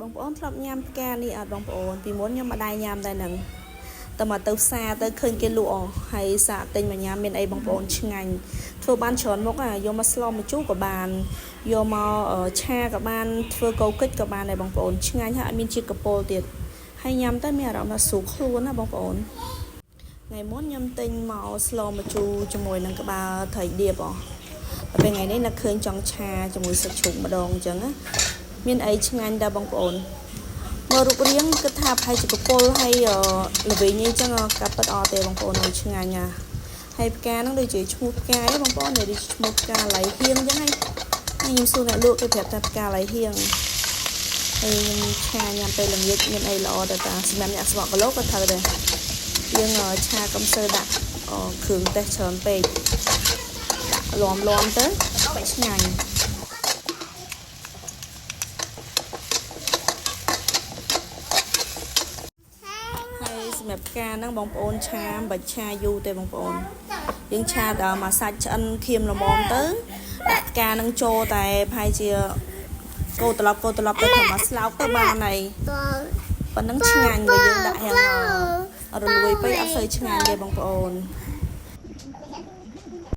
បងប្អូនធ្លាប់ញ៉ាំផ្កានេះអត់បងប្អូនពីមុនខ្ញុំមិនដែរញ៉ាំតែនឹងតែមកទៅផ្សារទៅឃើញគេលក់ហើយសាកទិញមកញ៉ាំមានអីបងប្អូនឆ្ងាញ់ធ្វើបានច្រើនមុខយកមកស្លម្ជូរក៏បានយកមកឆាក៏បានធ្វើកូរកិច្ចក៏បានដែរបងប្អូនឆ្ងាញ់ហើយអត់មានជាតិកពុលទៀតហើយញ៉ាំទៅមានអារម្មណ៍ថាស្រួលខ្លួនណាបងប្អូនថ្ងៃមុនខ្ញុំទិញមកស្លម្ជូរជាមួយនឹងក្បាលត្រីឌៀបតែពេលថ្ងៃនេះនឹកឃើញចង់ឆាជាមួយសាច់ជ្រូកម្ដងអញ្ចឹងណាមានអីឆ្ងាញ់ដែរបងប្អូនមើលរូបរាងគិតថាប្រហែលជាកពុលហើយល្វីងអីចឹងកាត់ប៉ិតអត់ទេបងប្អូនឆ្ងាញ់ណាហើយផ្កាហ្នឹងដូចជាឈ្មោះផ្កាឯងបងប្អូនដូចឈ្មោះផ្កាឡៃហៀងអញ្ចឹងហើយខ្ញុំសួរអ្នកលក់គេប្រាប់ថាផ្កាឡៃហៀងហើយខ្ញុំឆាញ៉ាំពេលល្ងាចមានអីល្អដែរតាសម្រាប់អ្នកស្មក់គីឡូក៏ត្រូវដែរយើងឆាកុំសូវដាក់គ្រឿងទេសច្រើនពេកដាក់លាំទៅបែបឆ្ងាញ់សម្រាប់ផ្កាហ្នឹងបងប្អូនឆាមិនបាច់ឆាយូរទេបងប្អូនយើងឆាដល់មកសាច់ឆ្អិនខៀមល្មមទៅដាក់ផ្កាហ្នឹងចូលតែប្រហែលជាកូរត្រឡប់ទៅធ្វើមកស្លោកទៅបានហើយប៉ុណ្ណឹងឆ្ងាញ់បើយើងដាក់យ៉ាងរលួយពេកអត់សូវឆ្ងាញ់ទេបងប្អូន